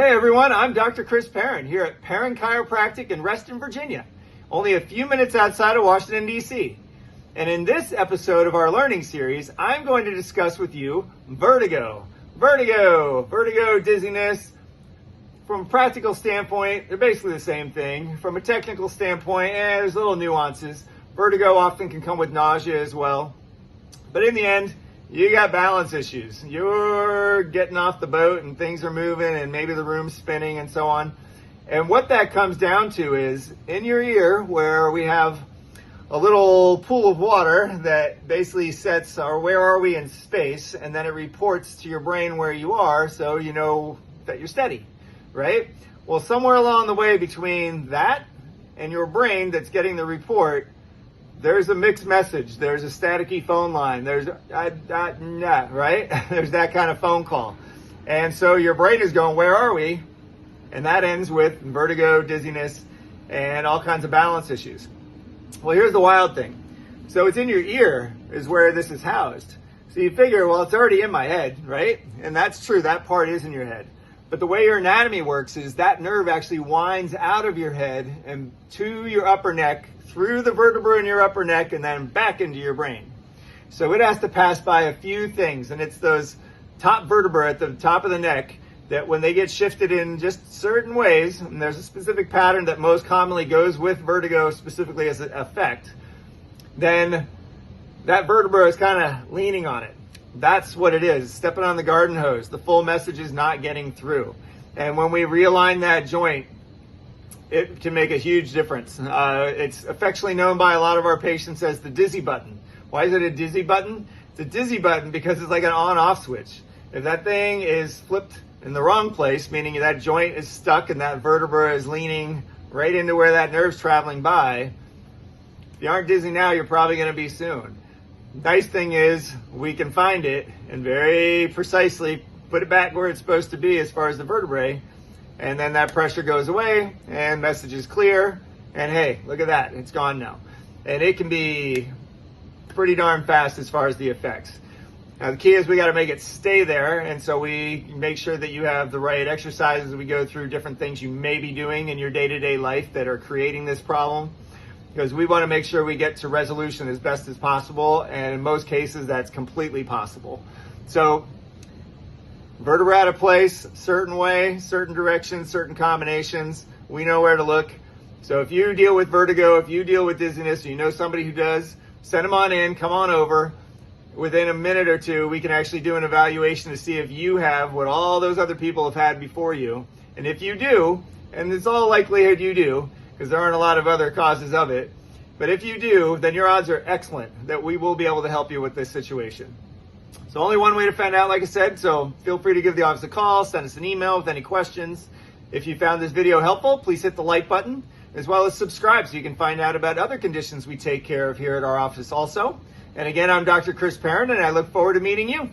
Hey everyone, I'm Dr. Chris Perron here at Perron Chiropractic in Reston, Virginia, only a few minutes outside of Washington, D.C. And in this episode of our learning series, I'm going to discuss with you vertigo. Vertigo, dizziness. From a practical standpoint, they're basically the same thing. From a technical standpoint, there's little nuances. Vertigo often can come with nausea as well. But in the end, you got balance issues. You're getting off the boat and things are moving and maybe the room's spinning and so on. And what that comes down to is in your ear, where we have a little pool of water that basically sets our where are we in space, and then it reports to your brain where you are so you know that you're steady, right? Well, somewhere along the way between that and your brain that's getting the report, there's a mixed message. There's a staticky phone line. There's right? There's that kind of phone call. And so your brain is going, where are we? And that ends with vertigo, dizziness, and all kinds of balance issues. Well, here's the wild thing. So it's in your ear is where this is housed. So you figure, well, it's already in my head, right? And that's true. That part is in your head. But the way your anatomy works is that nerve actually winds out of your head and to your upper neck, through the vertebra in your upper neck, and then back into your brain. So it has to pass by a few things, and it's those top vertebrae at the top of the neck that when they get shifted in just certain ways, and there's a specific pattern that most commonly goes with vertigo specifically as an effect, then that vertebra is kind of leaning on it. That's what it is, stepping on the garden hose. The full message is not getting through. And when we realign that joint, it can make a huge difference. It's affectionately known by a lot of our patients as the dizzy button. Why is it a dizzy button? It's a dizzy button because it's like an on-off switch. If that thing is flipped in the wrong place, meaning that joint is stuck and that vertebra is leaning right into where that nerve's traveling by, if you aren't dizzy now, you're probably going to be soon. Nice thing is we can find it and very precisely put it back where it's supposed to be as far as the vertebrae. And then that pressure goes away and message is clear. And hey, look at that, it's gone now. And it can be pretty darn fast as far as the effects. Now the key is we got to make it stay there. And so we make sure that you have the right exercises. We go through different things you may be doing in your day-to-day life that are creating this problem, because we want to make sure we get to resolution as best as possible. And in most cases, that's completely possible. So vertebra out of place, certain way, certain direction, certain combinations. We know where to look. So if you deal with vertigo, if you deal with dizziness, you know somebody who does, send them on in, come on over. Within a minute or two, we can actually do an evaluation to see if you have what all those other people have had before you. And if you do, and it's all likelihood you do, because there aren't a lot of other causes of it, but if you do, then your odds are excellent that we will be able to help you with this situation. It's only one way to find out, like I said, so feel free to give the office a call, send us an email with any questions. If you found this video helpful, please hit the like button, as well as subscribe so you can find out about other conditions we take care of here at our office also. And again, I'm Dr. Chris Perron, and I look forward to meeting you.